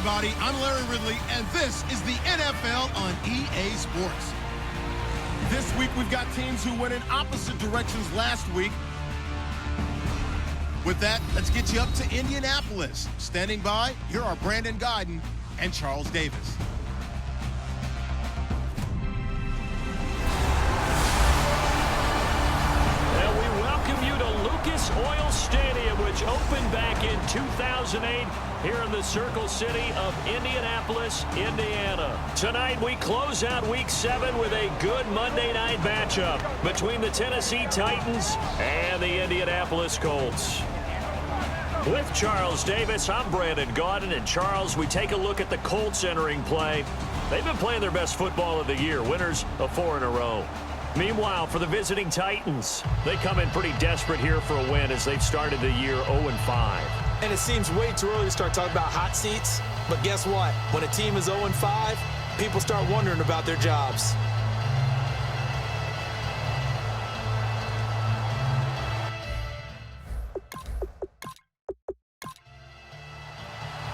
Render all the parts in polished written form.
everybody. I'm Larry Ridley, and this is the NFL on EA Sports. This week, we've got teams who went in opposite directions last week. With that, let's get you up to Indianapolis. Standing by, here are Brandon Guyton and Charles Davis. Oil Stadium, which opened back in 2008 here in the Circle City of Indianapolis, Indiana. Tonight, we close out Week 7 with a good Monday night matchup between the Tennessee Titans and the Indianapolis Colts. With Charles Davis, I'm Brandon Guyton, and Charles, we take a look at the Colts entering play. They've been playing their best football of the year, winners of 4 in a row. Meanwhile, for the visiting Titans, they come in pretty desperate here for a win as they've started the year 0-5. And it seems way too early to start talking about hot seats. But guess what? When a team is 0-5, people start wondering about their jobs.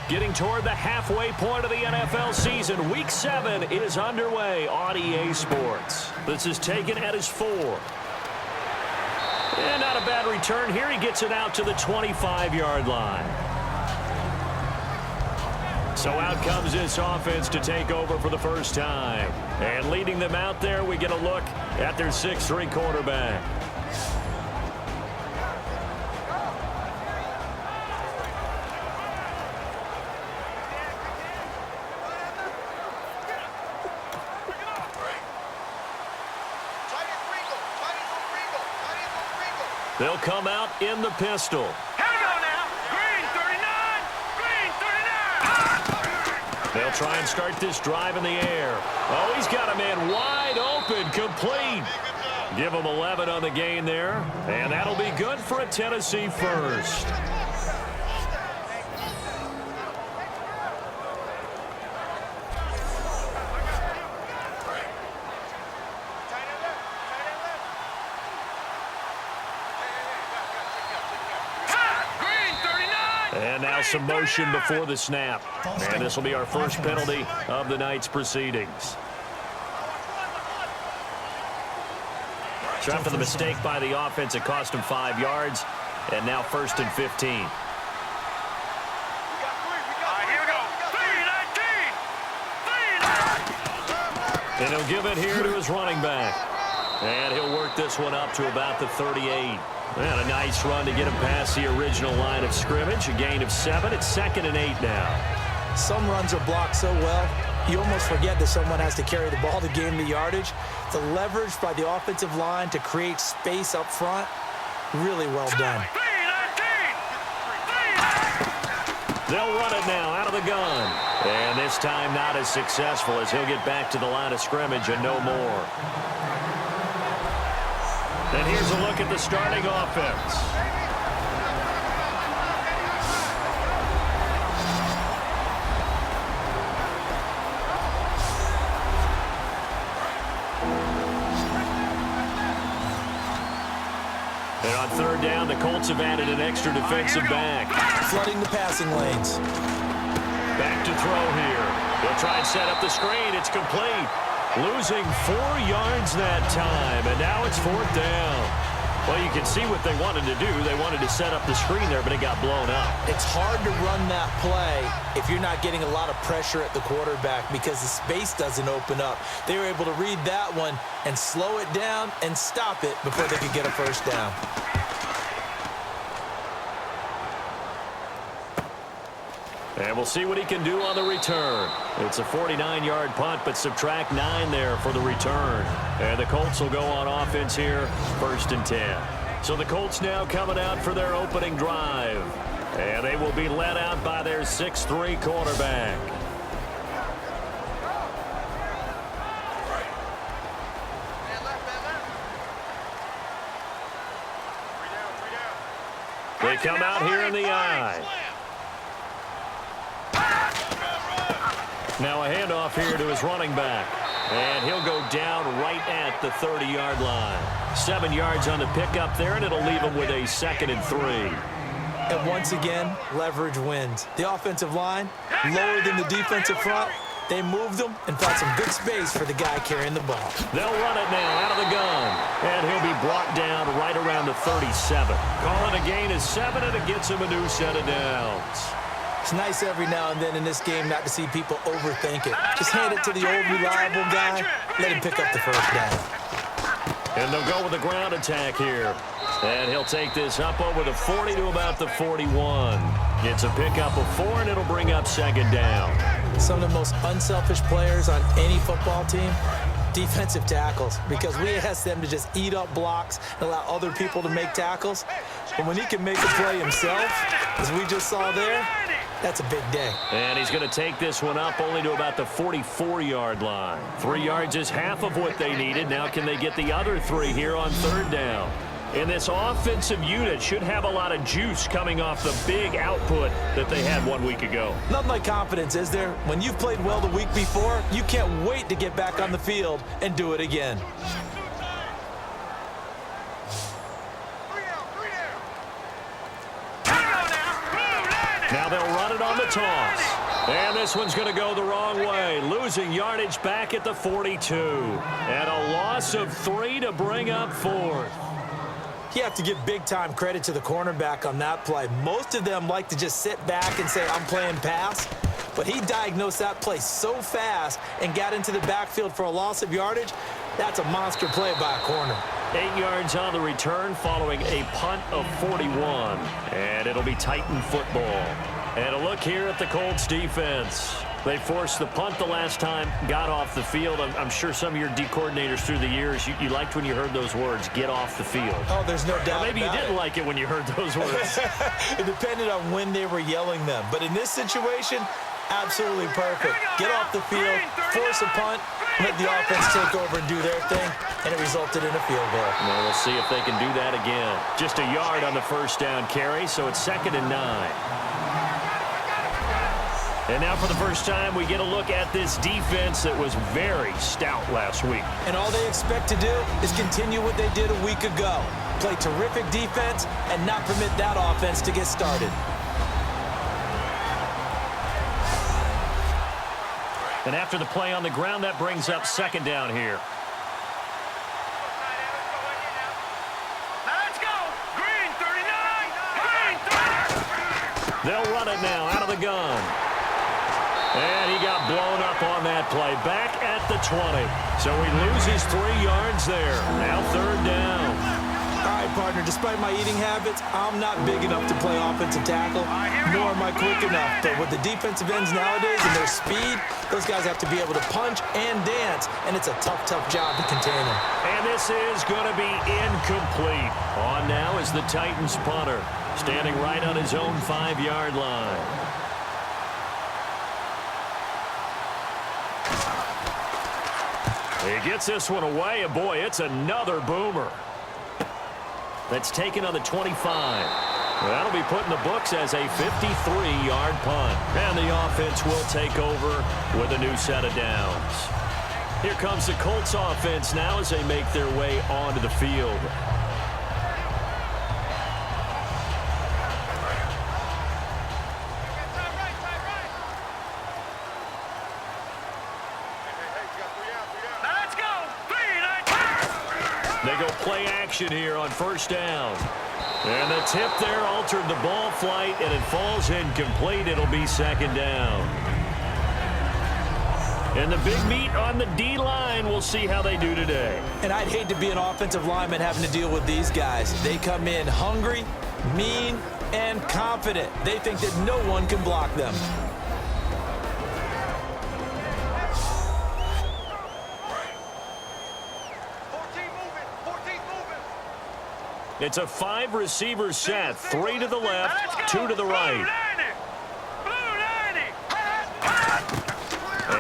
Getting toward the halfway point of the NFL season, Week 7 is underway on EA Sports. This is taken at his 4. And not a bad return here. He gets it out to the 25-yard line. So out comes this offense to take over for the first time. And leading them out there, we get a look at their 6'3" quarterback. They'll come out in the pistol. Here we go now. Green 39. Green 39. They'll try and start this drive in the air. Oh, he's got a man wide open, complete. Give him 11 on the gain there, and that'll be good for a Tennessee first. And now some motion before the snap. And this will be our first penalty of the night's proceedings. So after the mistake by the offense, it cost him 5 yards. And now 1st and 15. Here we go. 3-19. And he'll give it here to his running back. And he'll work this one up to about the 38. And a nice run to get him past the original line of scrimmage. A gain of 7. It's 2nd and 8 now. Some runs are blocked so well, you almost forget that someone has to carry the ball to gain the yardage. The leverage by the offensive line to create space up front, really well done. 3-19. They'll run it now out of the gun. And this time not as successful as he'll get back to the line of scrimmage and no more. And here's a look at the starting offense. And on 3rd down, the Colts have added an extra defensive back. Flooding the passing lanes. Back to throw here. They'll try and set up the screen. It's complete. Losing 4 yards that time, and now it's 4th down. Well, you can see what they wanted to do. They wanted to set up the screen there, but it got blown up. It's hard to run that play if you're not getting a lot of pressure at the quarterback because the space doesn't open up. They were able to read that one and slow it down and stop it before they could get a first down. And we'll see what he can do on the return. It's a 49-yard punt, but subtract 9 there for the return. And the Colts will go on offense here, 1st and 10. So the Colts now coming out for their opening drive. And they will be led out by their 6'3" quarterback. They come out here in the I. Now a handoff here to his running back. And he'll go down right at the 30-yard line. 7 yards on the pickup there, and it'll leave him with a 2nd and 3. And once again, leverage wins. The offensive line, lower than the defensive front, they moved them and found some good space for the guy carrying the ball. They'll run it now out of the gun. And he'll be brought down right around the 37. Calling a gain of 7, and it gets him a new set of downs. It's nice every now and then in this game not to see people overthink it. Just hand it to the old reliable guy, let him pick up the first down. And they'll go with a ground attack here. And he'll take this up over the 40 to about the 41. It's a pickup of 4, and it'll bring up second down. Some of the most unselfish players on any football team, defensive tackles, because we ask them to just eat up blocks and allow other people to make tackles. But when he can make a play himself, as we just saw there, that's a big day. And he's going to take this one up only to about the 44-yard line. 3 yards is half of what they needed. Now can they get the other 3 here on third down? And this offensive unit should have a lot of juice coming off the big output that they had 1 week ago. Nothing like confidence, is there? When you've played well the week before, you can't wait to get back on the field and do it again. Now they'll run it on the toss. And this one's going to go the wrong way, losing yardage back at the 42. And a loss of 3 to bring up 4th. You have to give big-time credit to the cornerback on that play. Most of them like to just sit back and say, I'm playing pass. But he diagnosed that play so fast and got into the backfield for a loss of yardage. That's a monster play by a corner. 8 yards on the return following a punt of 41. And it'll be Titan football. And a look here at the Colts defense. They forced the punt the last time, got off the field. I'm sure some of your D coordinators through the years, you liked when you heard those words, get off the field. Oh, there's no doubt. Or maybe you didn't like it when you heard those words. It depended on when they were yelling them. But in this situation, absolutely perfect. Get off the field, force a punt, let the offense take over and do their thing, and it resulted in a field goal. Well, we'll see if they can do that again. Just a yard on the first down carry, so it's 2nd and 9. And now for the first time, we get a look at this defense that was very stout last week. And all they expect to do is continue what they did a week ago. Play terrific defense and not permit that offense to get started. And after the play on the ground, that brings up second down here. Let's go! Green 39! Green 39! They'll run it now out of the gun. And he got blown up on that play. Back at the 20. So he loses 3 yards there. Now third down. All right, partner, despite my eating habits, I'm not big enough to play offensive tackle, nor am I quick enough. But with the defensive ends nowadays and their speed, those guys have to be able to punch and dance, and it's a tough, tough job to contain them. And this is going to be incomplete. On now is the Titans punter, standing right on his own 5-yard line. He gets this one away, and boy, it's another boomer. That's taken on the 25. That'll be put in the books as a 53-yard punt. And the offense will take over with a new set of downs. Here comes the Colts offense now as they make their way onto the field. They go play action here on first down. And the tip there altered the ball flight, and it falls incomplete. It'll be second down. And the big meat on the D-line. We'll see how they do today. And I'd hate to be an offensive lineman having to deal with these guys. They come in hungry, mean, and confident. They think that no one can block them. It's a 5-receiver set. 3 to the left, 2 to the right.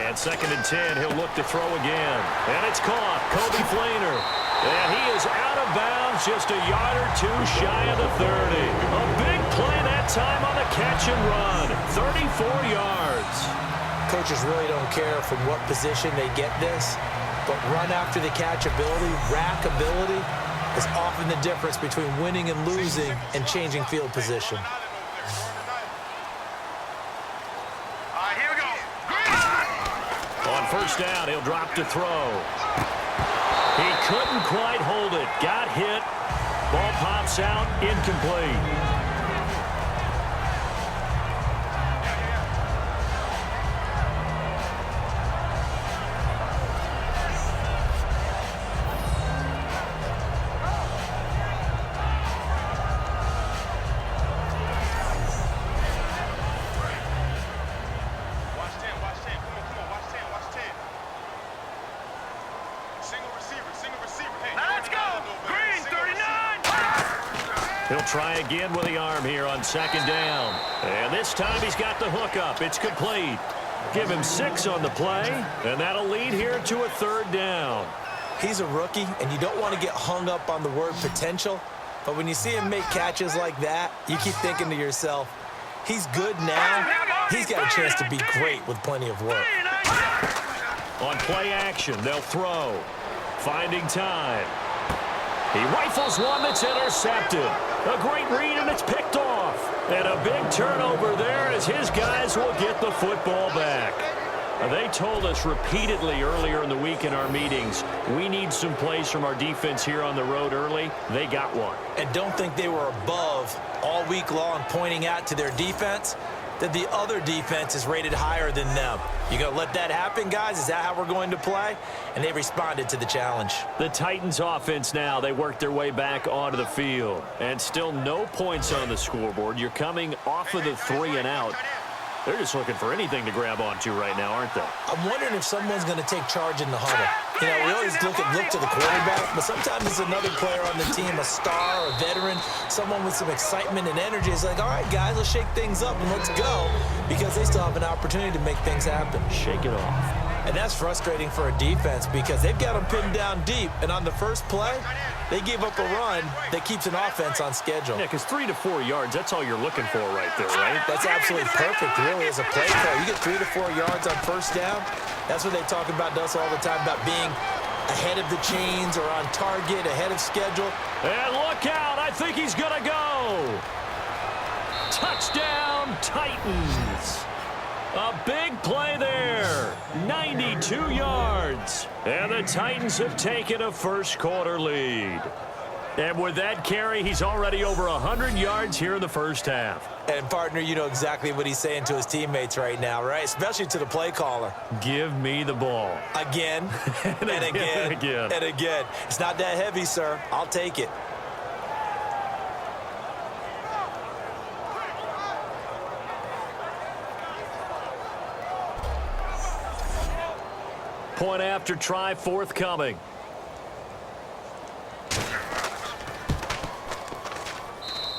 And 2nd and 10, he'll look to throw again. And it's caught. Kobe Flainer. And he is out of bounds, just a yard or 2 shy of the 30. A big play that time on the catch and run. 34 yards. Coaches really don't care from what position they get this, but run after the catch ability, rack ability, is often the difference between winning and losing and changing field position. first down. He'll drop to throw. He couldn't quite hold it. Got hit. Ball pops out. Incomplete. He'll try again with the arm here on second down. And this time he's got the hook up. It's complete. Give him 6 on the play, and that'll lead here to a third down. He's a rookie, and you don't want to get hung up on the word potential. But when you see him make catches like that, you keep thinking to yourself, he's good now. He's got a chance to be great with plenty of work. On play action, they'll throw. Finding time. He rifles one that's intercepted. A great read, and it's picked off. And a big turnover there as his guys will get the football back. They told us repeatedly earlier in the week in our meetings, we need some plays from our defense here on the road early. They got one. And don't think they were above all week long pointing out to their defense that the other defense is rated higher than them. You gonna let that happen, guys? Is that how we're going to play? And they responded to the challenge. The Titans offense now, they worked their way back onto the field. And still no points on the scoreboard. You're coming off of the 3 and out. They're just looking for anything to grab onto right now, aren't they? I'm wondering if someone's going to take charge in the huddle. You know, we always look to the quarterback, but sometimes it's another player on the team, a star, a veteran, someone with some excitement and energy. It's like, all right, guys, let's shake things up and let's go, because they still have an opportunity to make things happen. Shake it off. And that's frustrating for a defense because they've got them pinned down deep, and on the first play, they gave up a run that keeps an offense on schedule. Yeah, because 3 to 4 yards, that's all you're looking for right there, right? That's absolutely perfect, really, as a play call. You get 3 to 4 yards on first down. That's what they talk about to us all the time, about being ahead of the chains or on target, ahead of schedule. And look out. I think he's going to go. Touchdown, Titans. A big play there. 92 yards. And the Titans have taken a first-quarter lead. And with that carry, he's already over 100 yards here in the first half. And, partner, you know exactly what he's saying to his teammates right now, right? Especially to the play caller. Give me the ball. Again, and again, and again. It's not that heavy, sir. I'll take it. Point after try forthcoming.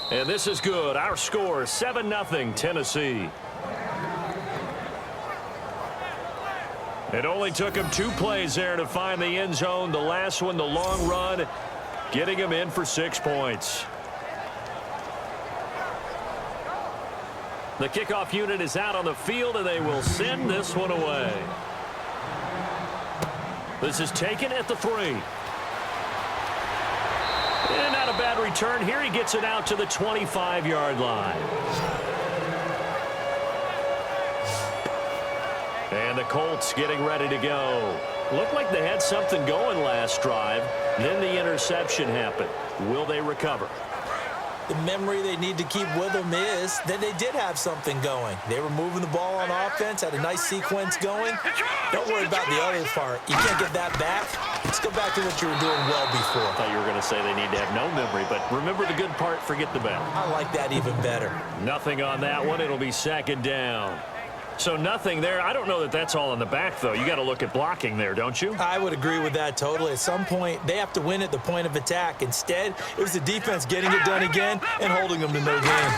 And this is good. Our score, 7-0 Tennessee. It only took him 2 plays there to find the end zone. The last one, the long run, getting him in for 6 points. The kickoff unit is out on the field, and they will send this one away. This is taken at the 3. And not a bad return here. He gets it out to the 25-yard line. And the Colts getting ready to go. Looked like they had something going last drive. Then the interception happened. Will they recover? The memory they need to keep with them is that they did have something going. They were moving the ball on offense, had a nice sequence going. Don't worry about the other part. You can't get that back. Let's go back to what you were doing well before. I thought you were going to say they need to have no memory, but remember the good part, forget the bad. I like that even better. Nothing on that one. It'll be second down. So nothing there. I don't know that that's all in the back, though. You got to look at blocking there, don't you? I would agree with that totally. At some point, they have to win at the point of attack. Instead, it was the defense getting it done again and holding them to no gain.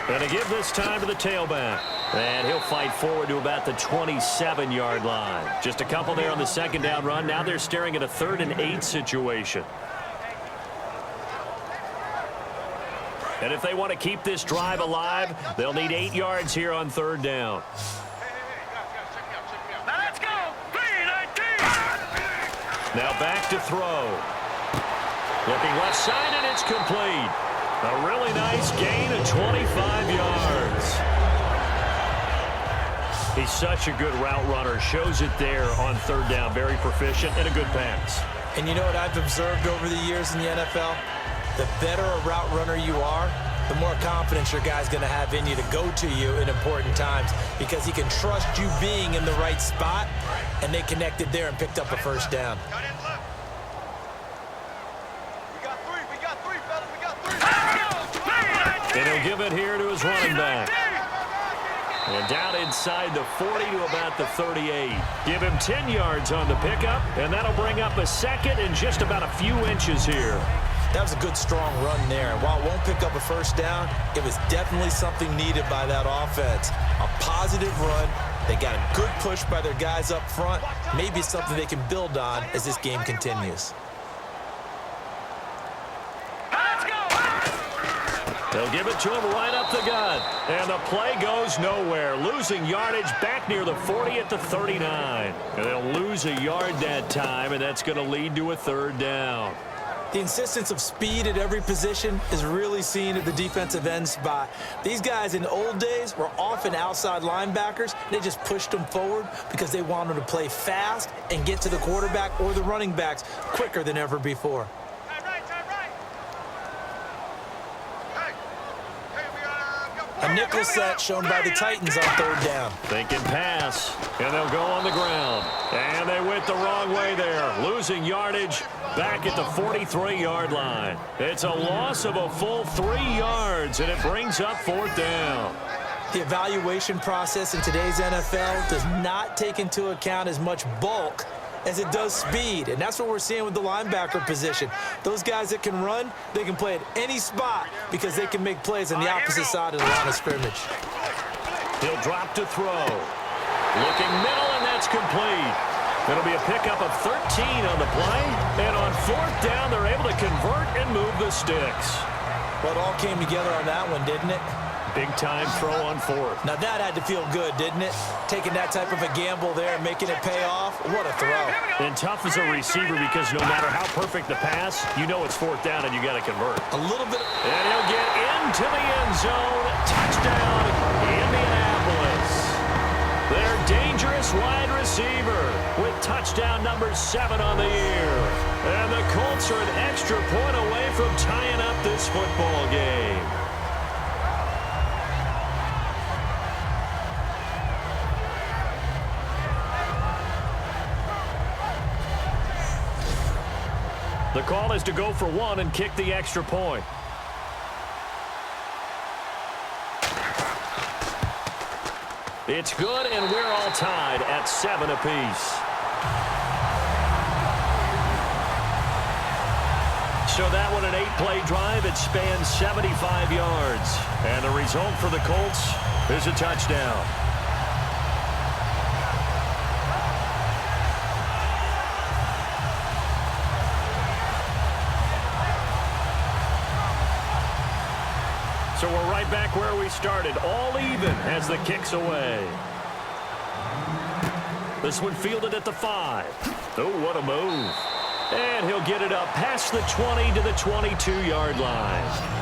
Going to give this time to the tailback. And he'll fight forward to about the 27-yard line. Just a couple there on the second down run. Now they're staring at a 3rd and 8 situation. And if they want to keep this drive alive, they'll need 8 yards here on 3rd down. Now let's go. 3-19. Now back to throw. Looking left side, and it's complete. A really nice gain of 25 yards. He's such a good route runner. Shows it there on third down. Very proficient and a good pass. And you know what I've observed over the years in the NFL? The better a route runner you are, the more confidence your guy's going to have in you to go to you in important times because he can trust you being in the right spot, and they connected there and picked up a first down. And he'll give it here to his running back. And down inside the 40 to about the 38. Give him 10 yards on the pickup, and that'll bring up a second and just about a few inches here. That was a good, strong run there. And while it won't pick up a first down, it was definitely something needed by that offense. A positive run. They got a good push by their guys up front. Maybe something they can build on as this game continues. They'll give it to him right up the gut. And the play goes nowhere. Losing yardage back near the 40 at the 39. And they'll lose a yard that time, and that's going to lead to a third down. The insistence of speed at every position is really seen at the defensive end spot. These guys in the old days were often outside linebackers. They just pushed them forward because they wanted to play fast and get to the quarterback or the running backs quicker than ever before. A nickel set shown by the Titans on third down. Thinking pass, and they'll go on the ground. And they went the wrong way there, losing yardage back at the 43-yard line. It's a loss of a full 3 yards, and it brings up fourth down. The evaluation process in today's NFL does not take into account as much bulk as it does speed, and that's what we're seeing with the linebacker position. Those guys that can run, they can play at any spot because they can make plays on the opposite side of the line of scrimmage. He'll drop to throw. Looking middle, and that's complete. It'll be a pickup of 13 on the play, and on fourth down, they're able to convert and move the sticks. Well, it all came together on that one, didn't it? Big-time throw on fourth. Now, that had to feel good, didn't it? Taking that type of a gamble there and making it pay off. What a throw. And tough as a receiver because no matter how perfect the pass, you know it's fourth down and you got to convert. A little bit. And he'll get into the end zone. Touchdown, Indianapolis. Their dangerous wide receiver with touchdown number 7 on the year. And the Colts are an extra point away from tying up this football game. The call is to go for 1 and kick the extra point. It's good, and we're all tied at 7 apiece. So that one, an 8-play drive. It spans 75 yards. And the result for the Colts is a touchdown. So we're right back where we started, all even as the kick's away. This one fielded at the 5. Oh, what a move. And he'll get it up past the 20 to the 22-yard line.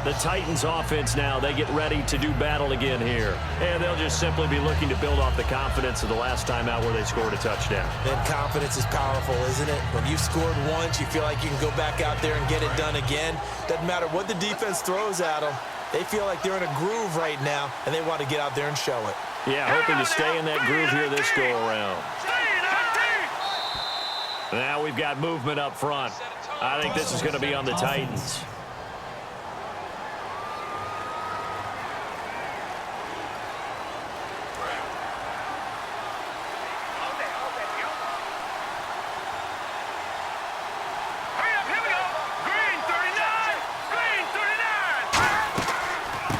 The Titans offense now, they get ready to do battle again here. And they'll just simply be looking to build off the confidence of the last time out where they scored a touchdown. And confidence is powerful, isn't it? When you've scored once, you feel like you can go back out there and get it done again. Doesn't matter what the defense throws at them. They feel like they're in a groove right now, and they want to get out there and show it. Yeah, hoping to stay in that groove here this go-around. Now we've got movement up front. I think this is going to be on the Titans.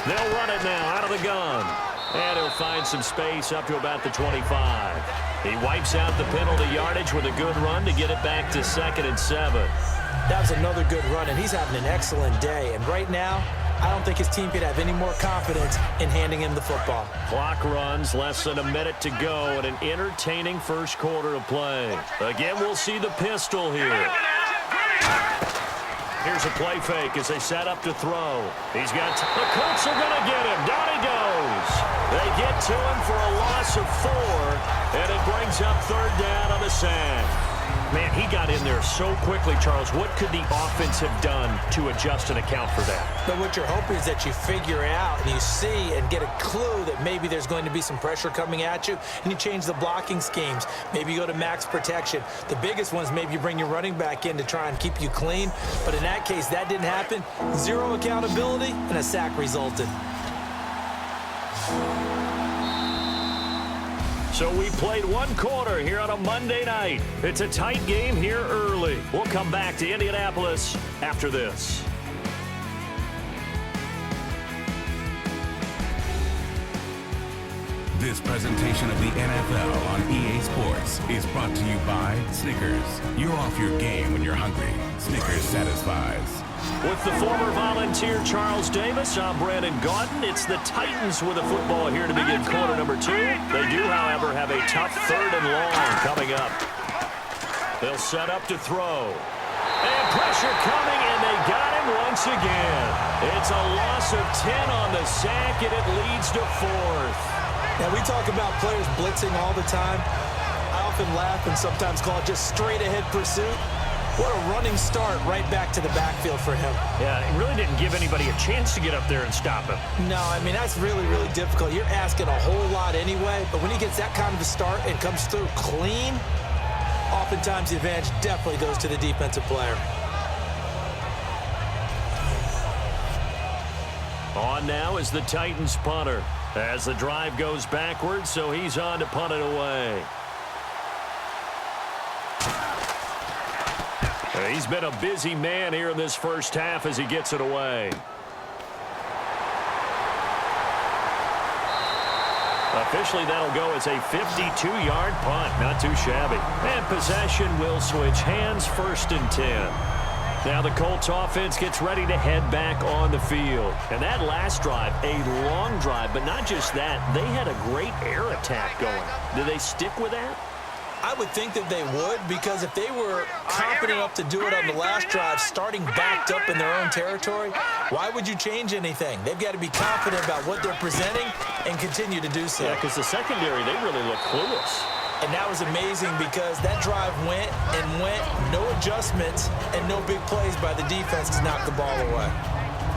They'll run it now out of the gun. And he'll find some space up to about the 25. He wipes out the penalty yardage with a good run to get it back to 2nd and 7. That was another good run, and he's having an excellent day. And right now, I don't think his team could have any more confidence in handing him the football. Clock runs, less than a minute to go, and an entertaining first quarter of play. Again, we'll see the pistol here. Here's a play fake as they set up to throw. He's got the Colts are going to get him. Down he goes. They get to him for a loss of 4, and it brings up third down on the sack. Man, he got in there so quickly, Charles. What could the offense have done to adjust and account for that? But what you're hoping is that you figure out and you see and get a clue that maybe there's going to be some pressure coming at you, and you change the blocking schemes. Maybe you go to max protection. The biggest ones, maybe you bring your running back in to try and keep you clean. But in that case, that didn't happen. 0 accountability, and a sack resulted. So we played 1 quarter here on a Monday night. It's a tight game here early. We'll come back to Indianapolis after this. This presentation of the NFL on EA Sports is brought to you by Snickers. You're off your game when you're hungry. Snickers satisfies. With the former Volunteer Charles Davis, I'm Brandon Gaudin. It's the Titans with a football here to begin quarter number 2. They do, however, have a tough 3rd and long coming up. They'll set up to throw. And pressure coming, and they got him once again. It's a loss of 10 on the sack, and it leads to 4th. Now, we talk about players blitzing all the time. I often laugh and sometimes call it just straight-ahead pursuit. What a running start right back to the backfield for him. Yeah, it really didn't give anybody a chance to get up there and stop him. No, I mean, that's really, really difficult. You're asking a whole lot anyway, but when he gets that kind of a start and comes through clean, oftentimes the advantage definitely goes to the defensive player. On now is the Titans punter as the drive goes backwards, so he's on to punt it away. He's been a busy man here in this first half as he gets it away. Officially, that'll go as a 52-yard punt. Not too shabby. And possession will switch hands, 1st and 10. Now the Colts offense gets ready to head back on the field. And that last drive, a long drive, but not just that. They had a great air attack going. Do they stick with that? I would think that they would, because if they were confident enough to do it on the last drive, starting backed up in their own territory, why would you change anything? They've got to be confident about what they're presenting and continue to do so. Yeah, because the secondary, they really look clueless. And that was amazing because that drive went and went, no adjustments and no big plays by the defense to knock the ball away.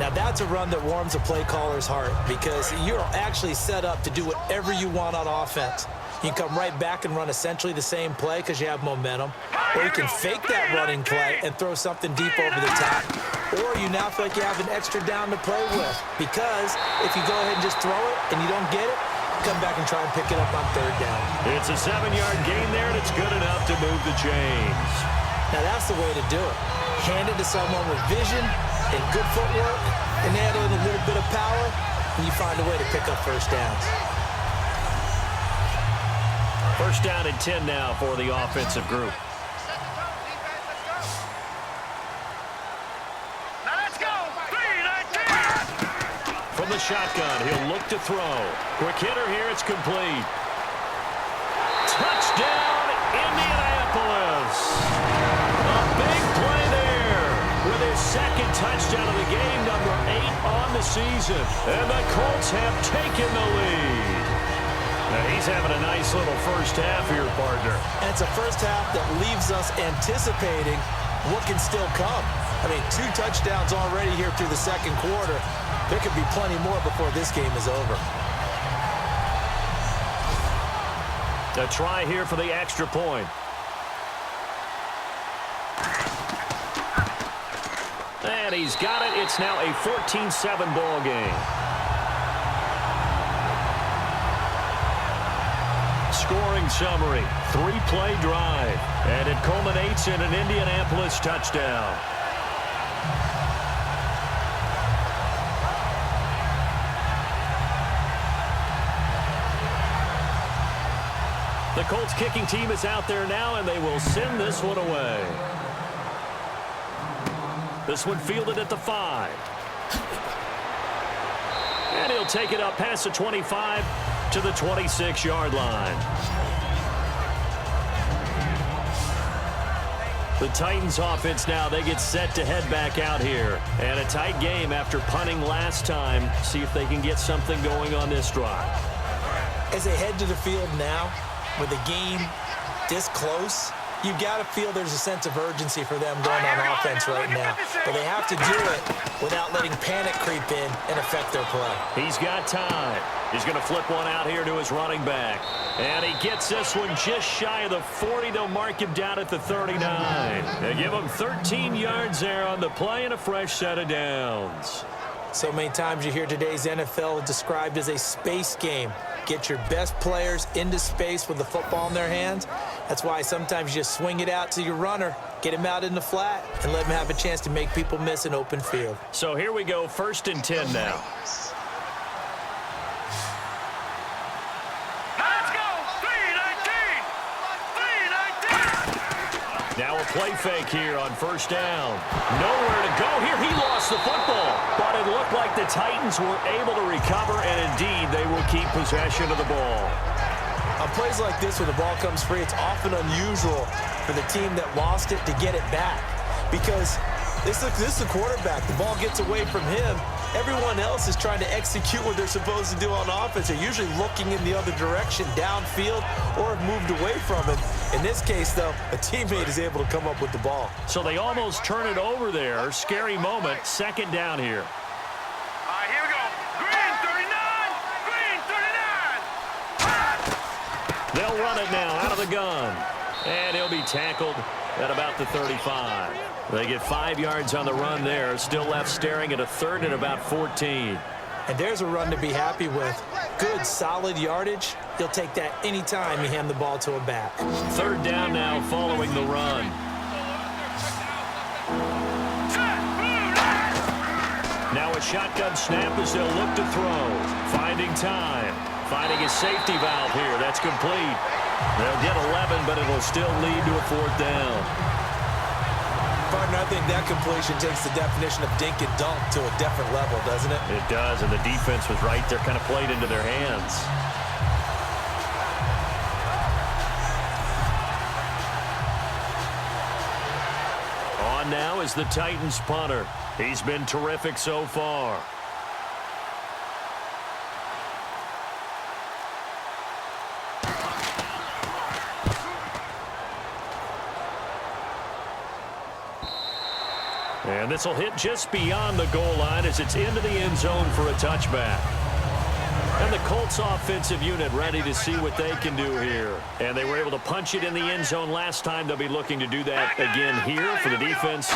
Now, that's a run that warms a play caller's heart because you're actually set up to do whatever you want on offense. You can come right back and run essentially the same play because you have momentum. Or you can fake that running play and throw something deep over the top. Or you now feel like you have an extra down to play with. Because if you go ahead and just throw it and you don't get it, come back and try and pick it up on 3rd down. It's a 7-yard gain there, and it's good enough to move the chains. Now, that's the way to do it. Hand it to someone with vision and good footwork, and add in a little bit of power, and you find a way to pick up 1st downs. 1st down and 10 now for the offensive group. Now let's go. 3-19. From the shotgun, he'll look to throw. Quick hitter here, it's complete. Touchdown, Indianapolis. A big play there with his 2nd touchdown of the game, number 8 on the season. And the Colts have taken the lead. Now he's having a nice little first half here, partner. And it's a first half that leaves us anticipating what can still come. I mean, 2 touchdowns already here through the 2nd quarter. There could be plenty more before this game is over. A try here for the extra point. And he's got it. It's now a 14-7 ball game. Scoring summary, 3-play drive, and it culminates in an Indianapolis touchdown. The Colts kicking team is out there now, and they will send this one away. This one fielded at the 5. And he'll take it up past the 25 to the 26-yard line. The Titans offense now, they get set to head back out here. And a tight game after punting last time. See if they can get something going on this drive. As they head to the field now, with the game this close, you've got to feel there's a sense of urgency for them going on offense right now. But they have to do it without letting panic creep in and affect their play. He's got time. He's going to flip one out here to his running back. And he gets this one just shy of the 40. They'll mark him down at the 39. They give him 13 yards there on the play and a fresh set of downs. So many times you hear today's NFL described as a space game. Get your best players into space with the football in their hands. That's why sometimes you just swing it out to your runner, get him out in the flat, and let him have a chance to make people miss an open field. So here we go, 1st and 10 now. Let's go! 3-19! 3-19! Now a play fake here on 1st down. Nowhere to go here. He lost the football. But it looked like the Titans were able to recover, and indeed they will keep possession of the ball. On plays like this, when the ball comes free, it's often unusual for the team that lost it to get it back. Because this is the quarterback. The ball gets away from him. Everyone else is trying to execute what they're supposed to do on offense. They're usually looking in the other direction, downfield, or have moved away from him. In this case, though, a teammate is able to come up with the ball. So they almost turn it over there. Scary moment. 2nd down here. All right, here we go. Green 39! Green 39! They'll run it now out of the gun. And he'll be tackled at about the 35. They get 5 yards on the run there. Still left staring at a 3rd and about 14. And there's a run to be happy with. Good, solid yardage. He'll take that any time you hand the ball to a back. 3rd down now following the run. Now a shotgun snap as they'll look to throw. Finding time. Finding his safety valve here. That's complete. They'll get 11, but it'll still lead to a 4th down. Partner, I think that completion takes the definition of dink and dunk to a different level, doesn't it? It does, and the defense was right there, kind of played into their hands. On now is the Titans punter. He's been terrific so far. And this will hit just beyond the goal line as it's into the end zone for a touchback. And the Colts offensive unit ready to see what they can do here. And they were able to punch it in the end zone last time. They'll be looking to do that again here for the defense.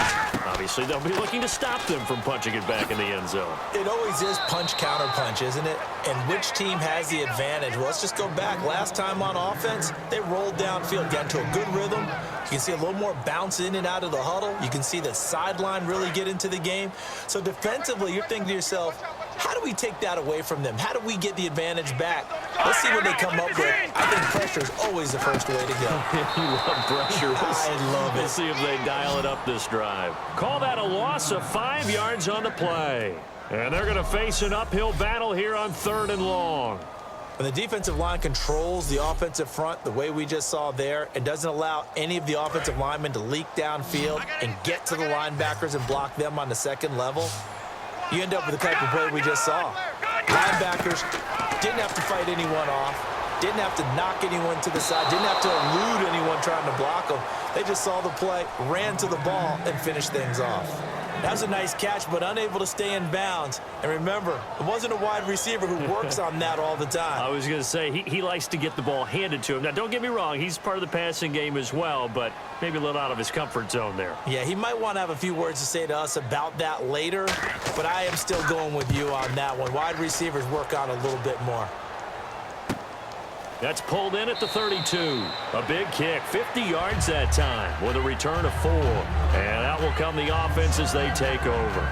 Obviously, they'll be looking to stop them from punching it back in the end zone. It always is punch-counter-punch, isn't it? And which team has the advantage? Well, let's just go back. Last time on offense, they rolled downfield, got into a good rhythm. You can see a little more bounce in and out of the huddle. You can see the sideline really get into the game. So defensively, you're thinking to yourself, how do we take that away from them? How do we get the advantage back? Let's see what they come up with. I think pressure is always the first way to go. You love pressure. I love it. We'll see if they dial it up this drive. Call that a loss of 5 yards on the play. And they're going to face an uphill battle here on 3rd and long. When the defensive line controls the offensive front the way we just saw there, it doesn't allow any of the offensive linemen to leak downfield and get to the linebackers and block them on the second level. You end up with the type of play we just saw. Linebackers didn't have to fight anyone off, didn't have to knock anyone to the side, didn't have to elude anyone trying to block them. They just saw the play, ran to the ball, and finished things off. That was a nice catch, but unable to stay in bounds. And remember, it wasn't a wide receiver who works on that all the time. I was going to say, he likes to get the ball handed to him. Now, don't get me wrong, he's part of the passing game as well, but maybe a little out of his comfort zone there. Yeah, he might want to have a few words to say to us about that later, but I am still going with you on that one. Wide receivers work on a little bit more. That's pulled in at the 32. A big kick, 50 yards that time with a return of 4. And out will come the offense as they take over.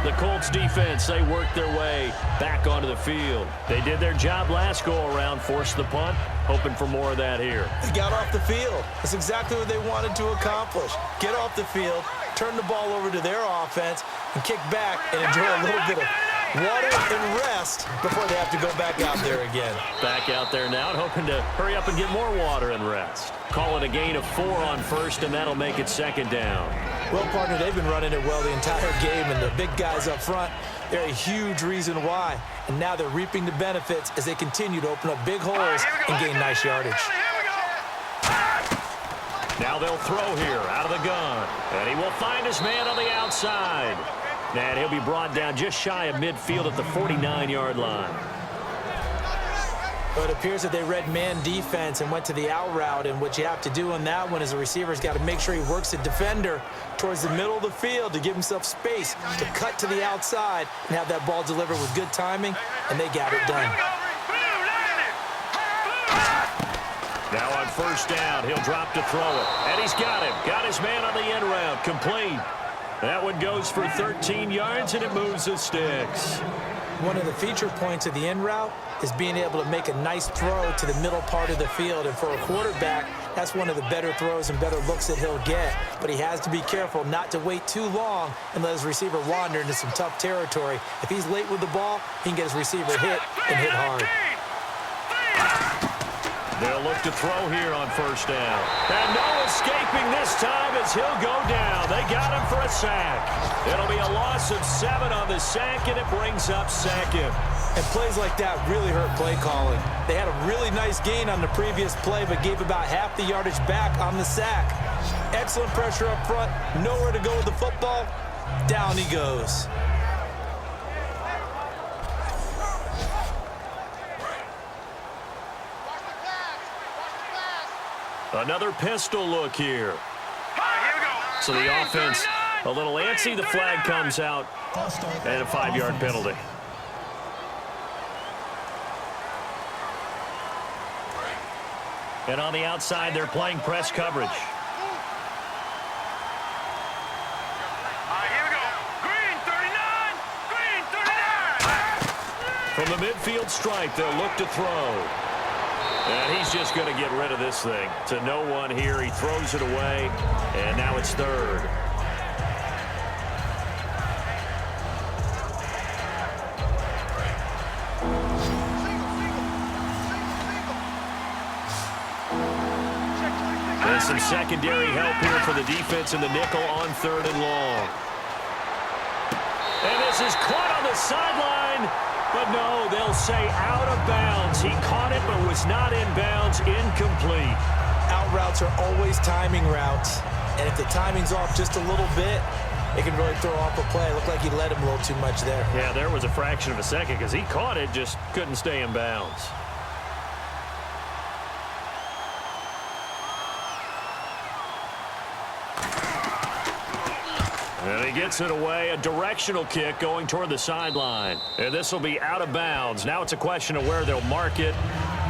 The Colts defense, they work their way back onto the field. They did their job last go-around, forced the punt, hoping for more of that here. They got off the field. That's exactly what they wanted to accomplish. Get off the field, turn the ball over to their offense, and kick back and enjoy a little bit of water, and rest before they have to go back out there again. Back out there now and hoping to hurry up and get more water and rest. Call it a gain of 4 on first, and that'll make it second down. Well, partner, they've been running it well the entire game, and the big guys up front, they're a huge reason why. And now they're reaping the benefits as they continue to open up big holes and gain nice yardage. Now they'll throw here out of the gun. And he will find his man on the outside. And he'll be brought down just shy of midfield at the 49-yard line. But it appears that they read man defense and went to the out route, and what you have to do on that one is the receiver's got to make sure he works the defender towards the middle of the field to give himself space to cut to the outside and have that ball delivered with good timing, and they got it done. Now on first down, he'll drop to throw it. And he's got him. Got his man on the end route. Complete. That one goes for 13 yards, and it moves the sticks. One of the feature points of the end route is being able to make a nice throw to the middle part of the field. And for a quarterback, that's one of the better throws and better looks that he'll get. But he has to be careful not to wait too long and let his receiver wander into some tough territory. If he's late with the ball, he can get his receiver hit and hit hard. They'll look to throw here on first down. And no escaping this time as he'll go down. They got him for a sack. It'll be a loss of 7 on the sack, and it brings up second. And plays like that really hurt play calling. They had a really nice gain on the previous play, but gave about half the yardage back on the sack. Excellent pressure up front. Nowhere to go with the football. Down he goes. Another pistol look here. So the offense a little antsy. The flag comes out, and a 5-yard penalty. And on the outside, they're playing press coverage. From the midfield stripe, they'll look to throw. And he's just going to get rid of this thing. To no one here. He throws it away, and now it's third. There's some secondary help here for the defense in the nickel on third and long. And this is caught on the sideline. But no, they'll say out of bounds. He caught it but was not in bounds. Incomplete. Out routes are always timing routes. And if the timing's off just a little bit, it can really throw off a play. It looked like he led him a little too much there. Yeah, there was a fraction of a second because he caught it, just couldn't stay in bounds. And he gets it away, a directional kick going toward the sideline. And this will be out of bounds. Now it's a question of where they'll mark it.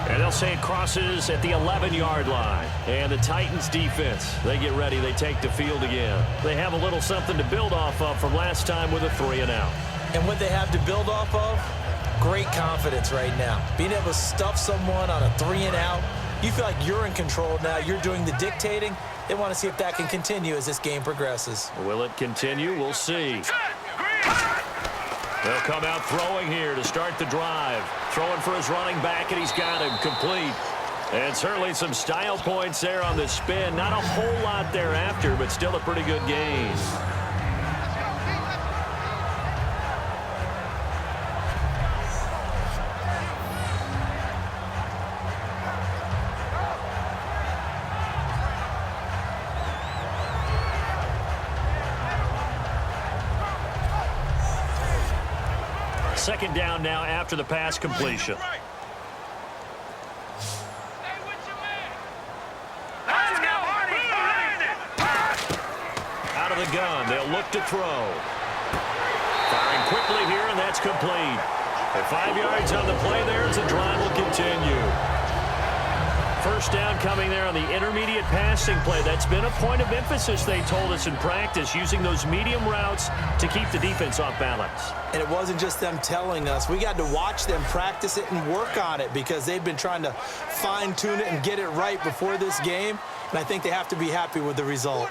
And they'll say it crosses at the 11-yard line. And the Titans defense, they get ready. They take the field again. They have a little something to build off of from last time with a 3-and-out. And what they have to build off of, great confidence right now. Being able to stuff someone on a 3-and-out, you feel like you're in control now. You're doing the dictating. They want to see if that can continue as this game progresses. Will it continue? We'll see. They'll come out throwing here to start the drive. Throwing for his running back, and he's got him complete. And certainly some style points there on the spin. Not a whole lot thereafter, but still a pretty good gain. Second down now after the pass completion. Out of the gun, they'll look to throw. Firing quickly here, and that's complete. And 5 yards on the play there as the drive will continue. First down coming there on the intermediate passing play. That's been a point of emphasis, they told us in practice, using those medium routes to keep the defense off balance. And it wasn't just them telling us. We got to watch them practice it and work on it because they've been trying to fine-tune it and get it right before this game. And I think they have to be happy with the result.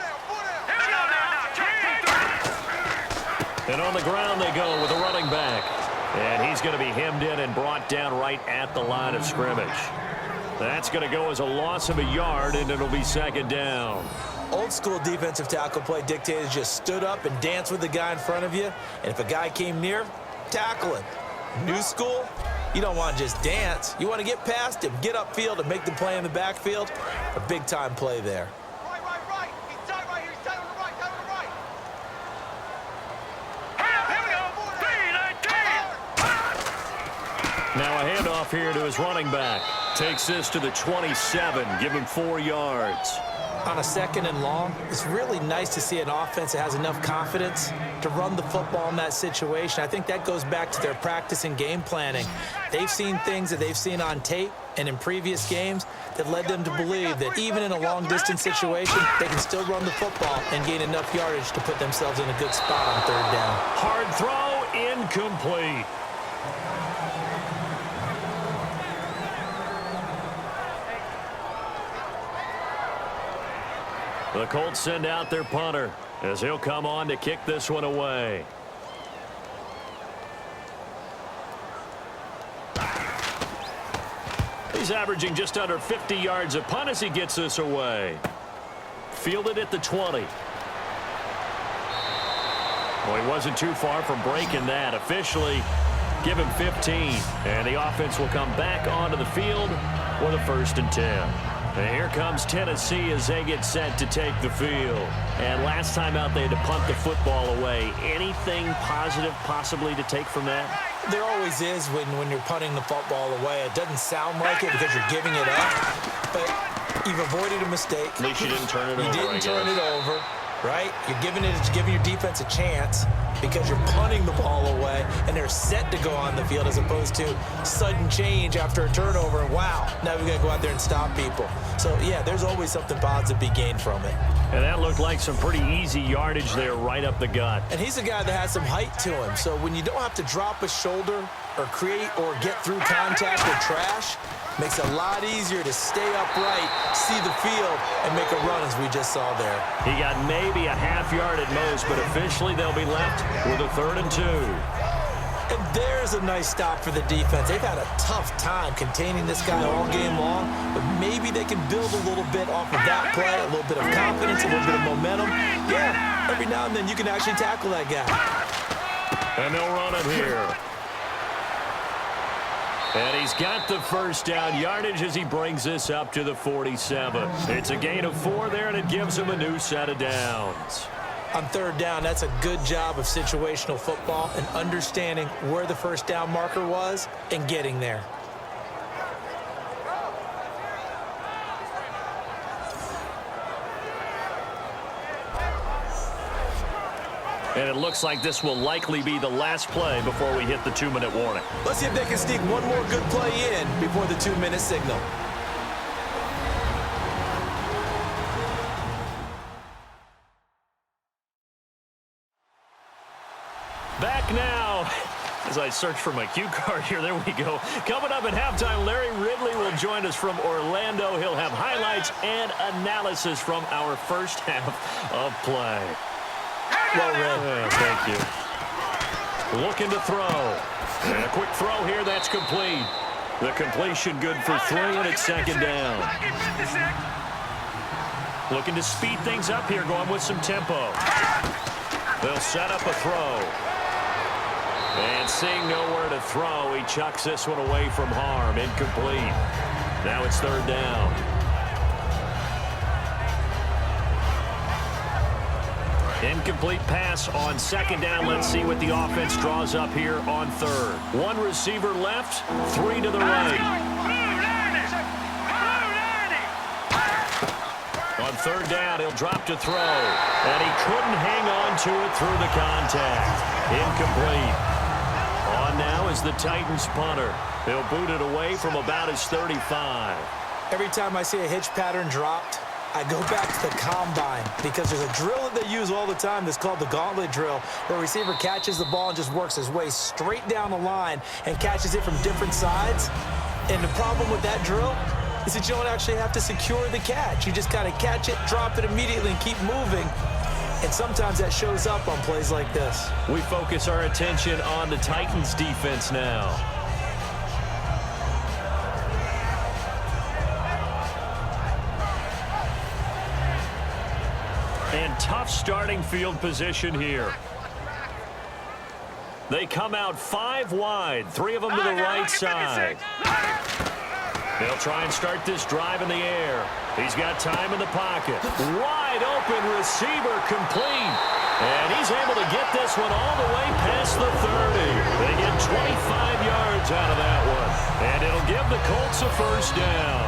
And on the ground they go with a running back. And he's going to be hemmed in and brought down right at the line of scrimmage. That's going to go as a loss of a yard, and it'll be second down. Old school defensive tackle play dictated just stood up and danced with the guy in front of you. And if a guy came near, tackle him. New school, you don't want to just dance. You want to get past him, get upfield, and make the play in the backfield. A big-time play there. Right. He's tight right here. He's tight on the right. Tight on the right. Here we go. Now a handoff here to his running back. Takes this to the 27. Give him 4 yards. On a second and long, it's really nice to see an offense that has enough confidence to run the football in that situation. I think that goes back to their practice and game planning. They've seen things that they've seen on tape and in previous games that led them to believe that even in a long-distance situation, they can still run the football and gain enough yardage to put themselves in a good spot on third down. Hard throw, incomplete. The Colts send out their punter as he'll come on to kick this one away. He's averaging just under 50 yards a punt as he gets this away. Fielded at the 20. Well, he wasn't too far from breaking that. Officially, give him 15. And the offense will come back onto the field with a 1st and 10. And here comes Tennessee as they get set to take the field. And last time out, they had to punt the football away. Anything positive possibly to take from that? There always is when you're punting the football away. It doesn't sound like it because you're giving it up, but you've avoided a mistake. At least you didn't turn it over. You didn't turn it over, right? You're giving your defense a chance because you're punting the ball away, and they're set to go on the field as opposed to sudden change after a turnover. And wow, now we've got to go out there and stop people. So, yeah, there's always something positive to be gained from it. And that looked like some pretty easy yardage there right up the gut. And he's a guy that has some height to him. So when you don't have to drop a shoulder or create or get through contact or trash, makes it a lot easier to stay upright, see the field, and make a run as we just saw there. He got maybe a half yard at most, but officially they'll be left with a 3rd and 2. And there's a nice stop for the defense. They've had a tough time containing this guy all game long, but maybe they can build a little bit off of that play, a little bit of confidence, a little bit of momentum. Yeah, every now and then you can actually tackle that guy. And they'll run it here. And he's got the 1st down yardage as he brings this up to the 47. It's a gain of 4 there, and it gives him a new set of downs. On 3rd down, that's a good job of situational football and understanding where the 1st down marker was and getting there. And it looks like this will likely be the last play before we hit the 2-minute warning. Let's see if they can sneak one more good play in before the 2-minute signal. Back now. As I search for my cue card here, there we go. Coming up at halftime, Larry Ridley will join us from Orlando. He'll have highlights and analysis from our first half of play. Well read. Thank you. Looking to throw. And a quick throw here, that's complete. The completion good for 3, and it's 2nd down. Looking to speed things up here, going with some tempo. They'll set up a throw. And seeing nowhere to throw, he chucks this one away from harm. Incomplete. Now it's 3rd down. Incomplete pass on 2nd down. Let's see what the offense draws up here on 3rd. 1 receiver left, 3 to the right. On 3rd down, he'll drop to throw. And he couldn't hang on to it through the contact. Incomplete. On now is the Titans punter. He'll boot it away from about his 35. Every time I see a hitch pattern dropped, I go back to the combine because there's a drill that they use all the time that's called the gauntlet drill, where a receiver catches the ball and just works his way straight down the line and catches it from different sides. And the problem with that drill is that you don't actually have to secure the catch. You just kind of catch it, drop it immediately, and keep moving. And sometimes that shows up on plays like this. We focus our attention on the Titans defense now. And tough starting field position here. They come out 5 wide, 3 of them to the right side. They'll try and start this drive in the air. He's got time in the pocket. Wide open receiver complete. And he's able to get this one all the way past the 30. They get 25 yards out of that one. And it'll give the Colts a first down.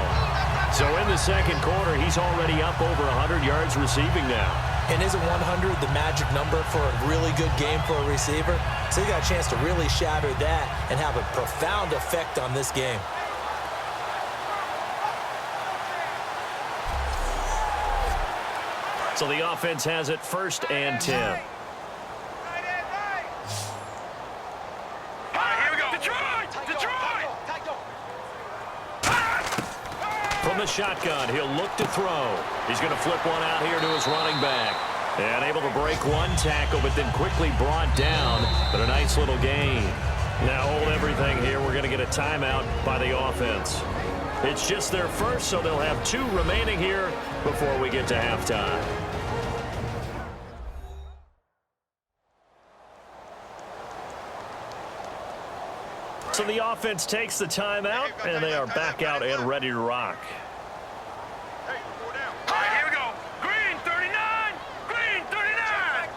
So in the second quarter, he's already up over 100 yards receiving now. And isn't 100 the magic number for a really good game for a receiver? So you got a chance to really shatter that and have a profound effect on this game. So the offense has it 1st and 10. Here we go. Detroit! Detroit! From the shotgun, he'll look to throw. He's going to flip one out here to his running back. And able to break one tackle, but then quickly brought down. But a nice little gain. Now hold everything here. We're going to get a timeout by the offense. It's just their first, so they'll have 2 remaining here before we get to halftime. So the offense takes the timeout, and they are back out and ready to rock. All right, here we go. Green 39! Green 39!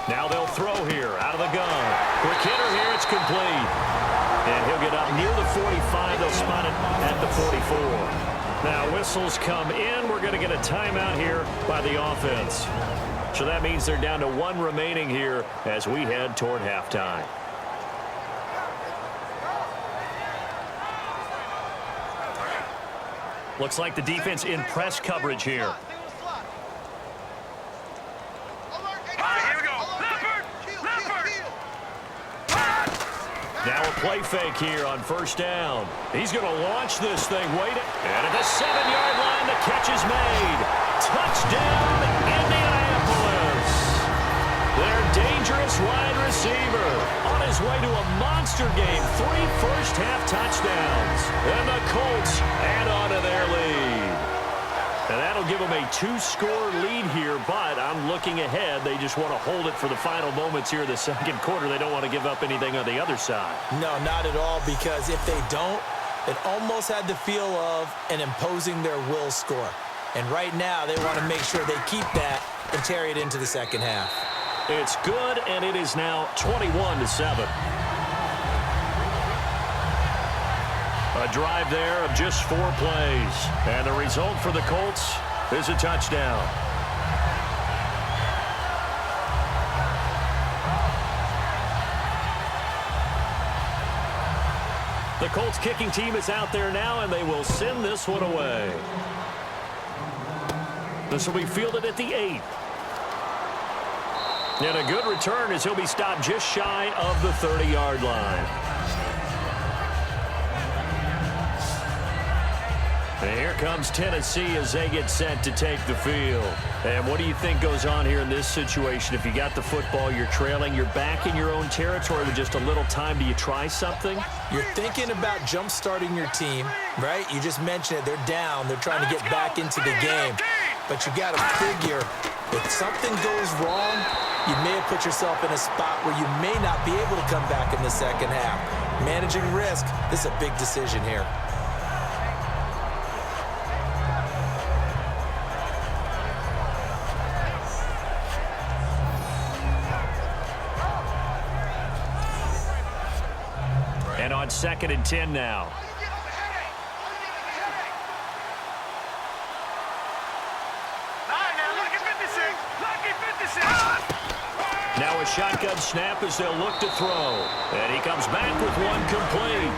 Now they'll throw here out of the gun. Quick hitter here, it's complete. And he'll get up near the 45. They'll spot it at the 44. Now whistles come in. We're going to get a timeout here by the offense. So that means they're down to 1 remaining here as we head toward halftime. Looks like the defense in press coverage here. All right, here we go. Leopard! Leopard! Now a play fake here on 1st down. He's going to launch this thing. Wait. And at the 7-yard line, the catch is made. Touchdown, Indianapolis. Their dangerous wide receiver on his way to a monster game. 3 first-half touchdowns. And the Colts add on to their lead. And that'll give them a 2-score lead here, but I'm looking ahead. They just want to hold it for the final moments here in the second quarter. They don't want to give up anything on the other side. No, not at all, because if they don't, it almost had the feel of an imposing their will score. And right now, they want to make sure they keep that and carry it into the second half. It's good, and it is now 21-7. A drive there of just 4 plays. And the result for the Colts is a touchdown. The Colts kicking team is out there now, and they will send this one away. This will be fielded at the 8. And a good return as he'll be stopped just shy of the 30-yard line. And here comes Tennessee as they get set to take the field. And what do you think goes on here in this situation? If you got the football, you're trailing, you're back in your own territory with just a little time. Do you try something? You're thinking about jump-starting your team, right? You just mentioned it. They're down. They're trying to get back into the game. But you got to figure if something goes wrong, you may have put yourself in a spot where you may not be able to come back in the second half. Managing risk, this is a big decision here. And on 2nd and 10 now. Now a shotgun snap as they'll look to throw. And he comes back with one complete.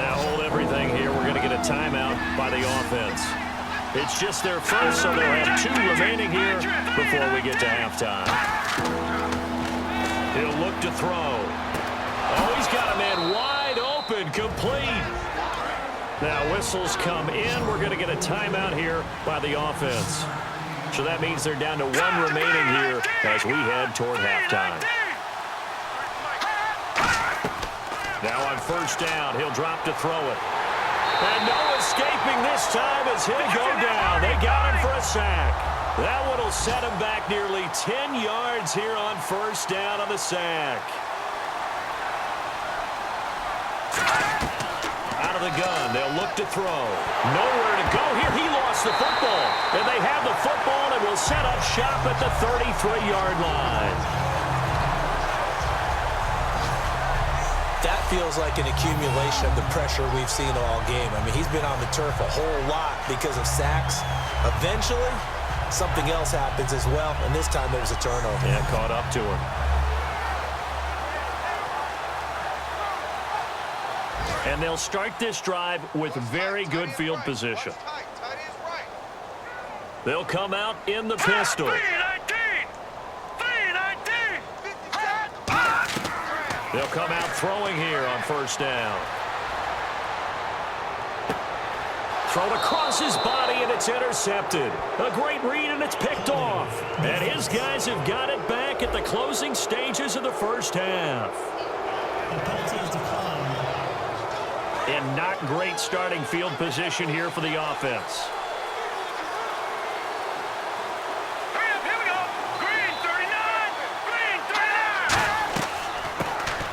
Now hold everything here. We're going to get a timeout by the offense. It's just their first, so they'll have 2 remaining here before we get to halftime. He'll look to throw. Oh, he's got a man wide open, complete. Now whistles come in. We're going to get a timeout here by the offense. So that means they're down to 1 remaining here as we head toward halftime. Now on first down, he'll drop to throw it. And no escaping this time as he'll go down. They got him for a sack. That one will set him back nearly 10 yards here on first down on the sack. Out of the gun, they'll look to throw. Nowhere to go here. He lost the football. And they have the football and will set up shop at the 33-yard line. That feels like an accumulation of the pressure we've seen all game. I mean, he's been on the turf a whole lot because of sacks. Eventually, something else happens as well, and this time it was a turnover. Yeah, caught up to him. And they'll start this drive with very good field position. They'll come out in the pistol. They'll come out throwing here on first down. Thrown across his body, and it's intercepted. A great read, and it's picked off. And his guys have got it back at the closing stages of the first half. And not great starting field position here for the offense.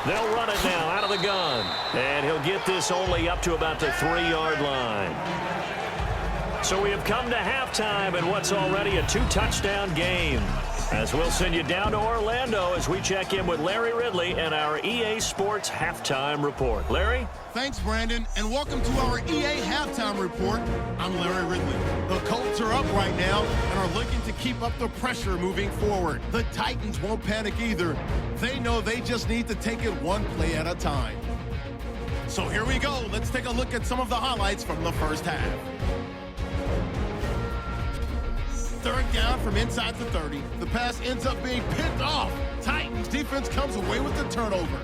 They'll run it now out of the gun. And he'll get this only up to about the 3-yard line. So we have come to halftime in what's already a 2-touchdown game. As we'll send you down to Orlando as we check in with Larry Ridley and our EA Sports Halftime Report. Larry? Thanks, Brandon, and welcome to our EA Halftime Report. I'm Larry Ridley. The Colts are up right now and are looking to keep up the pressure moving forward. The Titans won't panic either. They know they just need to take it one play at a time. So here we go. Let's take a look at some of the highlights from the first half. Third down from inside the 30. The pass ends up being picked off. Titans defense comes away with the turnover.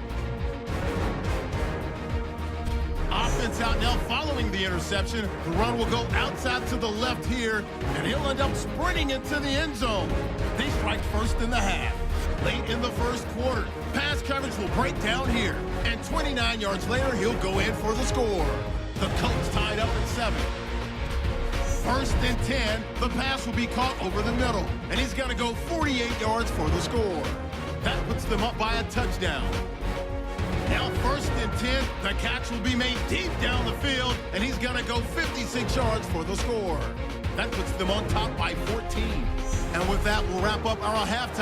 Offense out now following the interception. The run will go outside to the left here, and he'll end up sprinting into the end zone. They strike first in the half. Late in the first quarter, pass coverage will break down here, and 29 yards later, he'll go in for the score. The Colts tied up at 7. First and 10, the pass will be caught over the middle, and he's going to go 48 yards for the score. That puts them up by a touchdown. Now first and 10, the catch will be made deep down the field, and he's going to go 56 yards for the score. That puts them on top by 14. And with that, we'll wrap up our halftime.